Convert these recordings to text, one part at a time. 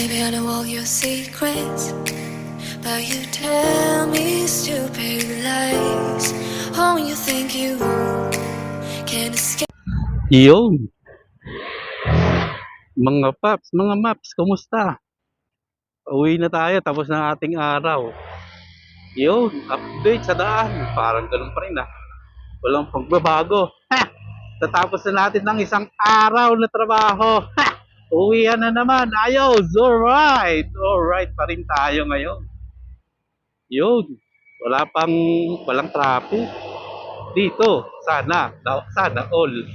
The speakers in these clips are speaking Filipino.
Maybe I know all your secrets, but you tell me stupid lies. Oh, you think you can escape. Yun, mga maps, kumusta? Uwi na tayo, tapos na ating araw. Yun, update sa daan. Parang ganun pa rin ah. Walang pagbabago. Ha! Tatapos na natin ng isang araw na trabaho. Ha! Uwihan na naman. Ayos, alright. Alright pa rin tayo ngayon. Yun, walang traffic. Dito, sana all.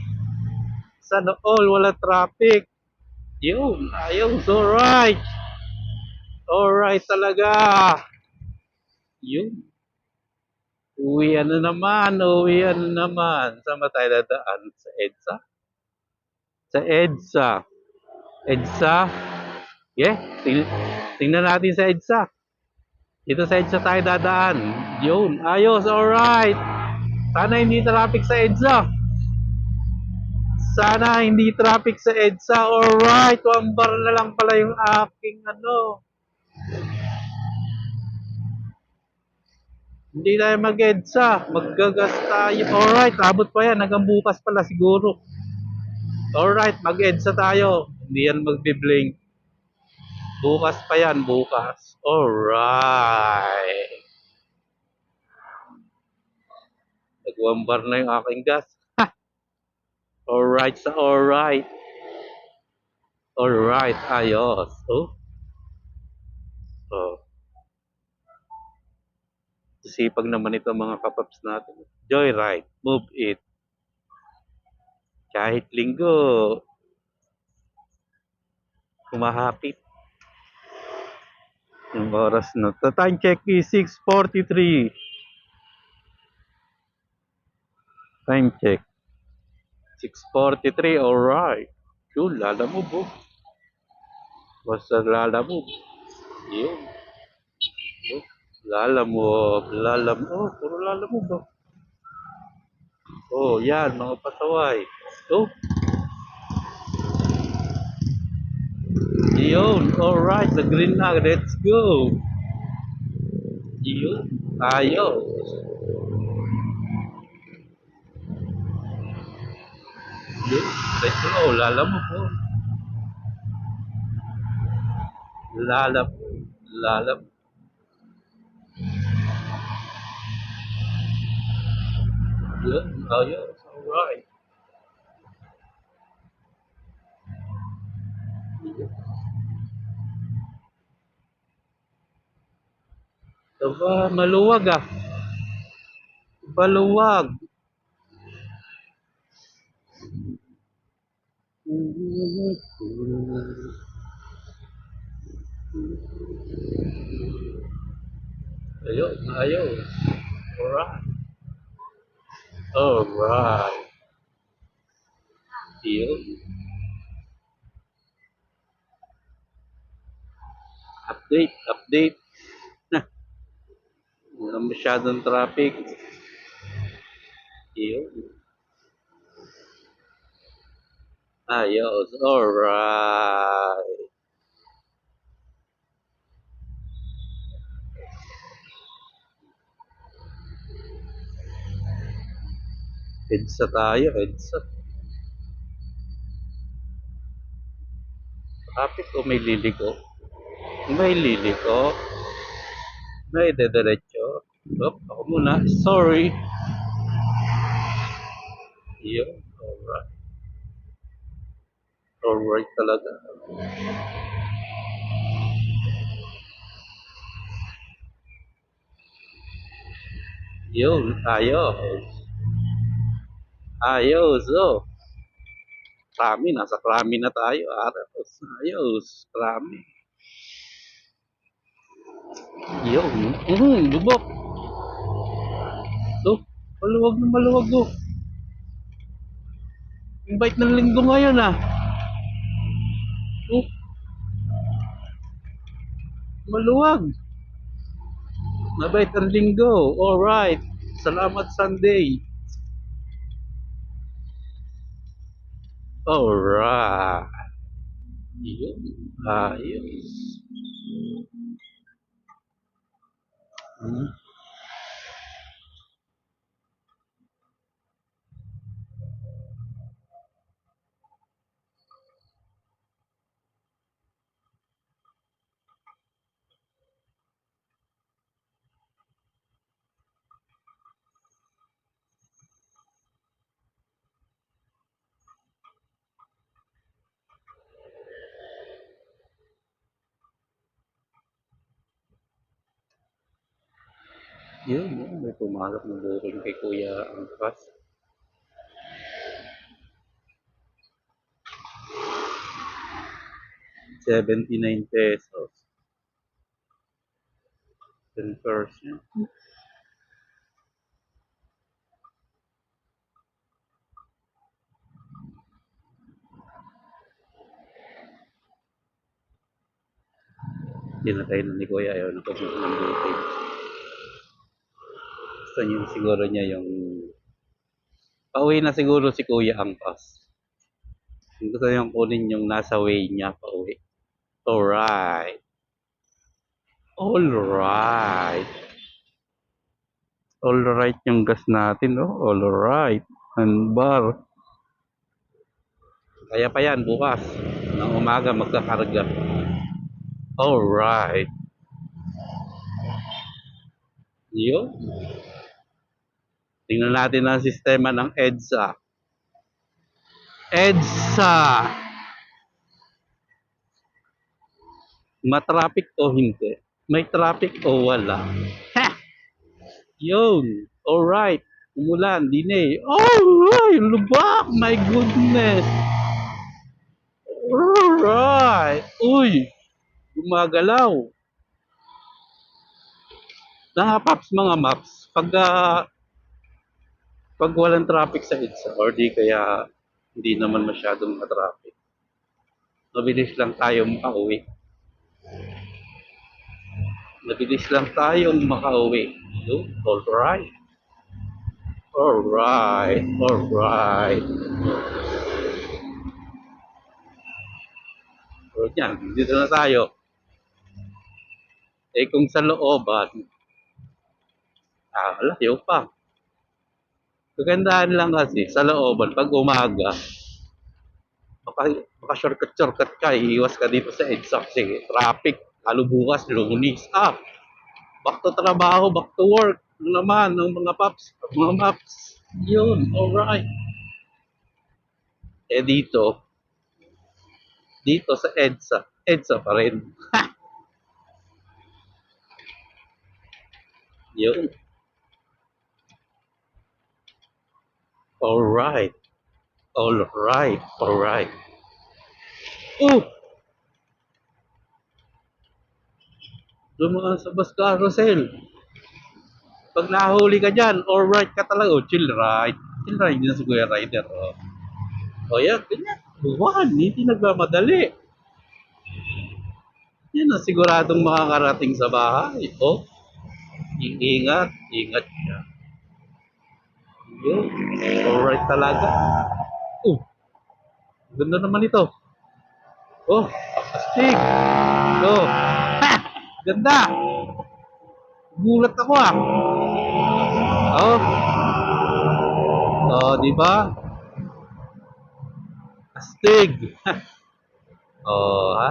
Sana all, walang traffic. Yun, ayos, alright. Alright talaga. Yun. Uwian na naman. Saan ba tayo dadaan? Sa EDSA? Sa EDSA. EDSA? Yeah, tingnan natin sa EDSA. Dito sa EDSA tayo dadaan. Yun, ayos, alright. Sana hindi traffic sa EDSA. Sana hindi traffic sa EDSA. Alright, 1 bar na lang pala yung aking Hindi tayo mag-EDSA. Maggagas tayo. Alright, abot pa yan. Hanggang bukas pala siguro. Alright, mag-EDSA tayo. Hindi yan magbi-blink. Bukas pa yan, bukas. Alright. Nag-1 bar na yung aking gas. Ha! Alright sa alright. Alright, ayos. Oh. Oh. Sipag naman ito mga kapaps natin. Joyride, move it. Kahit linggo, kumahapit. Yung oras na. The time check is 6:43. Time check. 6:43, alright. Yun, lalamove oh. Basta lalamove. Yun. Oh, lalamove. Oh, puro lalamove oh. Oh, yan, mga pasaway. Oh, yun, alright, the green na, let's go. Yun, ayos. Yun, let's go, lalamove oh. Lalamove. Yun, ayos, alright. Aba, maluwag ah. Maluwag. Ayun, ayos. Alright. Alright. Yun. Update. Wala masyadong traffic. Yun. Ayos. Alright. EDSA tayo, EDSA. Traffic o may liliko? May liliko. May dediretso. Oh, ako muna. Sorry. Yun. Alright. Alright talaga. Yun. Ayos. Ayos. Oh. Krami. Nasa krami na tayo. Aros. Ayos. Krami. Yun. Lubok. So, maluwag na maluwag oh. Yung bike ng linggo ngayon ah. Oh, maluwag. Mabait ang linggo. Alright. Salamat Sunday. Alright. Yun. Ayos. Hmm. Yun. May pumalak na buring kay Kuya Angkas. 79 pesos. 10%. Pinatay na ni Kuya. Ayaw na pag ng buting. Gusto niyo siguro niya yung pauwi na siguro si Kuya Angkas. Gusto niyang kunin yung nasa way niya pauwi. Alright. Alright. Alright yung gas natin, no? Alright. And bar. Kaya pa yan, bukas. Ng umaga magkakarga. Alright. Yun. Tingnan natin ang sistema ng EDSA. EDSA! Matraffic o hindi? May traffic o wala? Ha! Yun. Alright. Umulan, dine. Alright! Lubak! My goodness! Alright! Uy! Gumagalaw. Mga maps, pag walang traffic sa EDSA or di kaya hindi naman masyadong matraffic, mabilis lang tayong makauwi. Mabilis lang tayong makauwi. Alright. Alright. Alright. So yan, dito na tayo. Eh kung sa looban, layo pa. Kagandahan lang kasi sa looban, pag umaga, maka-shortcut ka, iiwas ka dito sa EDSA kasi traffic, lalo bukas, lunis. Back to trabaho, back to work naman ng mga paps, mga maps. Yun, alright. Eh dito sa EDSA pa rin. Yun, alright. Alright, alright. Oh, dumaan sa bus carousel. Pag nahuli ka dyan, alright ka talaga. Oh, chill ride. Chill ride din sa Kuya Rider. Yan, ganyan. Buwan, hindi nagmamadali. Yan ang siguradong makakarating sa bahay. Ingat, ingat siya. Yun, alright talaga. Oh, ganda naman ito. Oh, astig. Ha! Ganda. Gulat ako Oh, di ba? Astig. Ha?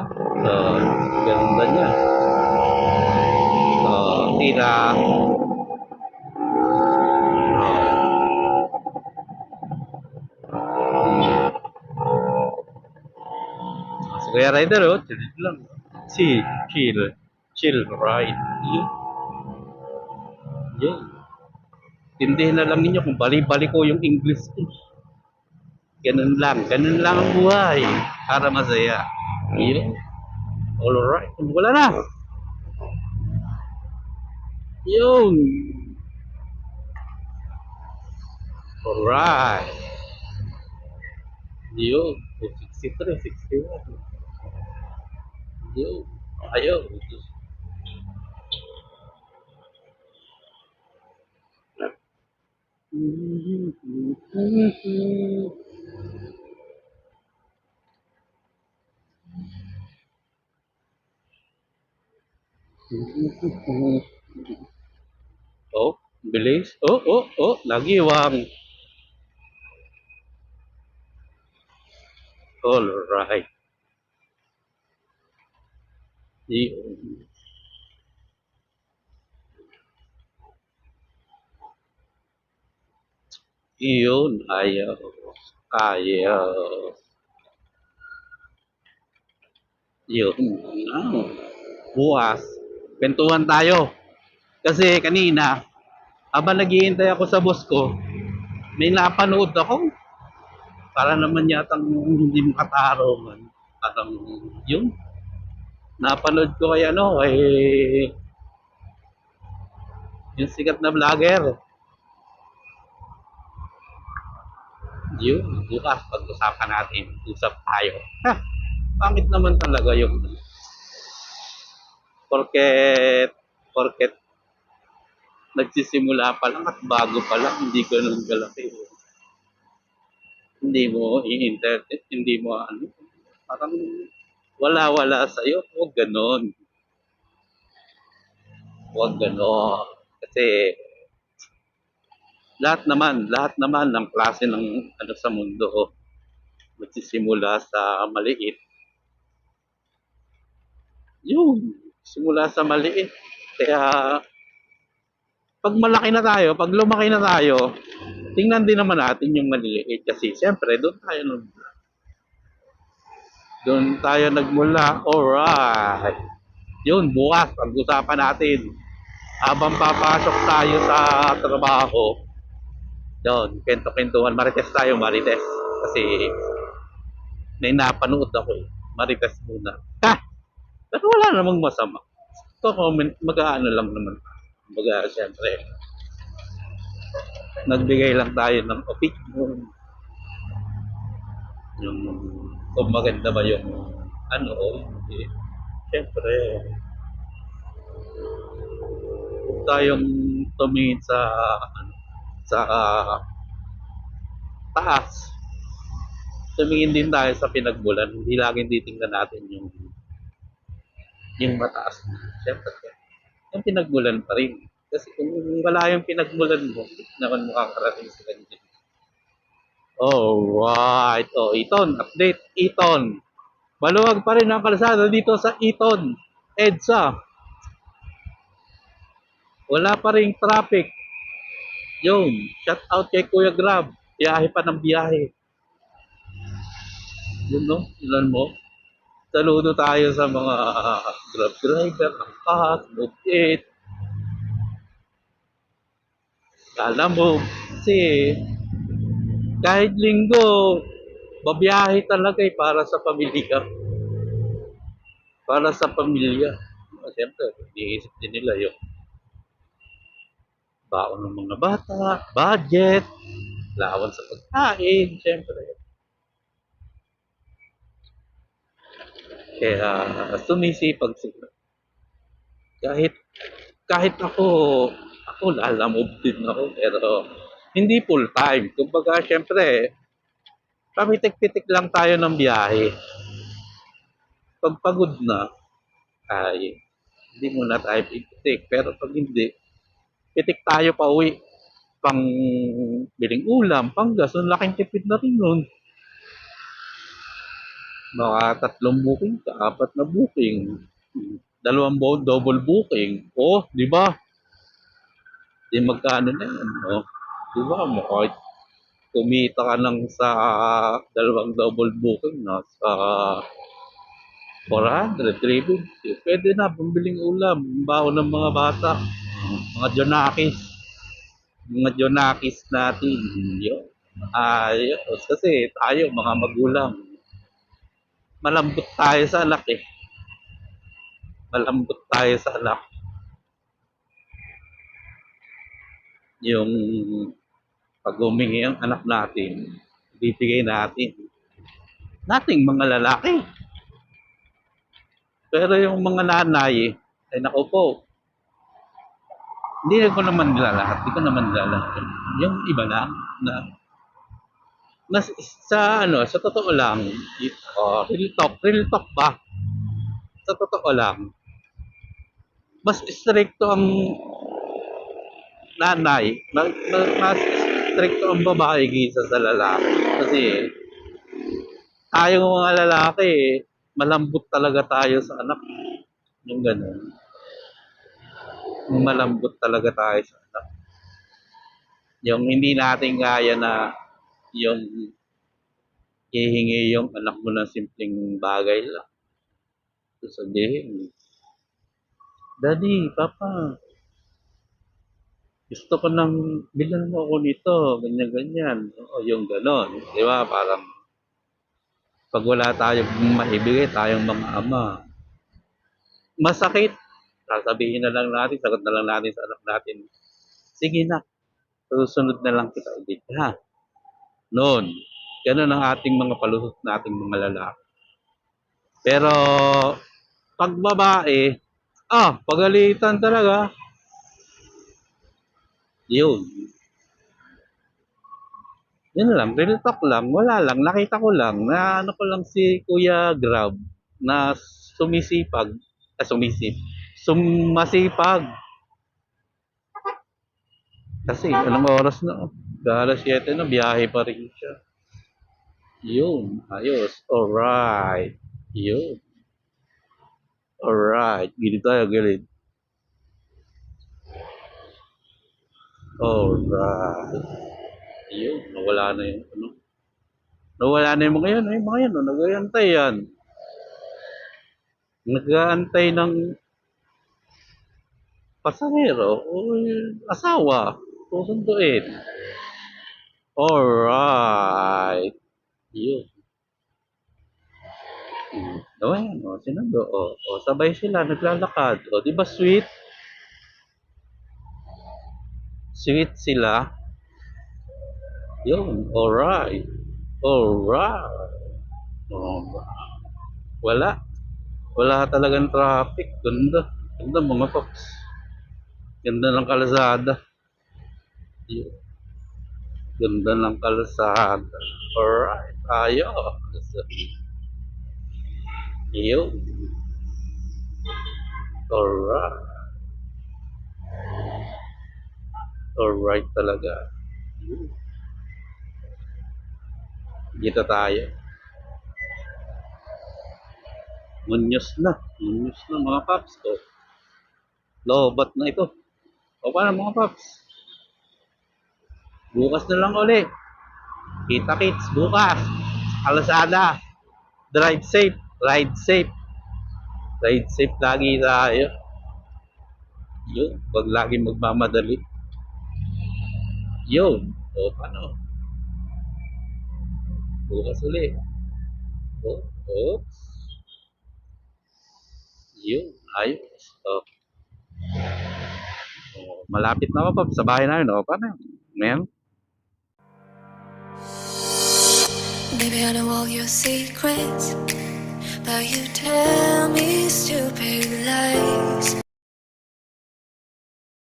Ganda niya. Tira. Si Kuya Rider, chill lang. Chill. Chill ride. Yun. Tindihin na lang ninyo kung bali-bali ko yung English ko. Ganun lang ang buhay. Para masaya. Yun. Alright. Wala na. Yun. Alright. Yun. 63, 61. Yun. Ayaw. Oh, bilis. Oh, oh, oh, nagiwang. All right. Yun. Yun, ayaw. Ayaw. Yun. Ah, bukas. Kwentuhan tayo. Kasi kanina, habang naghihintay ako sa boss ko, may napanood ako. Para naman yatang hindi makatarungan. Parang yun. Napanood ko kay ano, kay yung sikat na vlogger. Yun, bukas pag-usapan natin. Usap tayo. Ha, pangit naman talaga yung porket porket nagsisimula pa lang at bago pa lang, hindi ganun kalaki. Hindi mo i-entertain, hindi mo ano, parang wala-wala sa'yo. Huwag ganon. Huwag ganon. Kasi lahat naman ng klase ng ano sa mundo magsisimula sa maliit. Yun, simula sa maliit. Kaya pag lumaki na tayo, tingnan din naman natin yung maliliit kasi siyempre doon tayo nagmula. Alright. Yun, bukas pag-usapan natin. Habang papasok tayo sa trabaho, doon, kento-kentuhan, marites tayo, marites. Kasi may napanood ako eh. Marites muna. Ha! Pero wala namang masama. Ito, mag-aano lang naman. Siyempre, nagbigay lang tayo ng opinion. Yung, kung maganda ba yung ano, hindi. Siyempre, huwag tayong tumingin sa taas. Tumingin din tayo sa pinagmulan. Hindi laging titingnan natin yung mataas na. Siyempre, yung pinagmulan pa rin. Kasi kung wala yung pinagmulan mo, hindi naman makakarating sa ganyan. Alright. Oh, Eton, update. Eton. Maluwag pa rin ang kalsada dito sa Eton. EDSA. Wala pa rin traffic. Yun. Shout out kay Kuya Grab. Biyahe pa ng biyahe. Yun no? Ilan mo? Saludo tayo sa mga Grab driver, angkas, Move It. Alam mo, kasi kahit linggo, babiyahe talaga eh para sa pamilya. Para sa pamilya. Siyempre, iniisip din nila yung baon ng mga bata, budget, lawan sa pagkain, siyempre. Kaya sumisipag sila. Kahit kahit ako lalamove din ako, pero hindi full time. Kumbaga, siyempre, pamitik-pitik lang tayo ng biyahe. Pag pagod na, ay hindi muna tayo pitik. Pero pag hindi, pitik tayo pa uwi. Pang biling ulam, pang gas, ang laking tipid na rin nun. Mga 3 booking ka, 4 na booking. Double booking. Oh, di ba? Di magkano na yan. Oh, di ba? Kahit kumita ka lang sa 2 double booking na sa 400, 350. Pwede na, pambiling ulam, baon ng mga bata, mga Jonakis. Mga Jonakis natin. Yun. Ayos. Kasi tayo, mga magulang, malambot tayo sa anak eh. Malambot tayo sa anak. Yung pag humingi ang anak natin, bibigay natin. Nating mga lalaki. Pero yung mga nanay, ay naku po, hindi ko naman nilalahat. Hindi ko naman nilalahat. Yung iba na Mas sa ano, sa totoo lang, real talk ba? Sa totoo lang, mas stricto ang nanay, mas stricto ang babae kaysa sa lalaki. Kasi tayong mga lalaki, malambot talaga tayo sa anak. Yung ganun. Yung malambot talaga tayo sa anak. Yung hindi natin kaya na yung hihingi yung anak mo ng simpleng bagay lang. Sasabihin, Daddy, Papa, gusto ko ng bilhan mo ako nito, ganyan-ganyan. O yung ganon. Di ba? Parang pag wala tayong maibigay, tayong mga ama, masakit. Sasabihin na lang natin, sagot na lang natin sa anak natin, sige na, susunod na lang kita ulit. Ha? Noon, ganun ang ating mga palusot nating mga lalaki. Pero, pag babae, pagalitan talaga. Yun. Yun lang, real talk lang. Wala lang, nakita ko lang na ano ko lang si Kuya Grab na sumisipag, sumasipag. Kasi anong oras na? Alas 7 na, biyahe pa rin siya. Yun, ayos. Alright. Yun. Alright. Gilid tayo, gilid. Alright. Yun, nawala na yung ano. Nawala na yung mga yan. Ay, mga yan, nag-aantay yan. Nag-aantay ng pasahero o asawa. Susunduin. Alright. Yun. O yan, sinundo. Sabay sila, naglalakad. Di ba sweet? Sweet sila. Yun, alright. Alright. Wala. Wala talagang traffic. Ganda. Ganda mga paps. Ganda ng kalsada. Yun. Ganda ng kalsada. Alright. Ayos. Yun. Alright. Alright talaga. Yun. Kita tayo. Munyos na. Munyos na mga paps. Lobat na ito. O paano mga paps? Bukas na lang uli. Kita-kits bukas. Kalsada. Drive safe. Ride safe. Ride safe lagi tayo. Yun. Huwag lagi magmamadali. Yun. O paano? Bukas uli. Oops. Yun. Ayos. Malapit na ako pa sa bahay namin. Paano? Men? Baby, I know all your secrets, but you tell me stupid lies.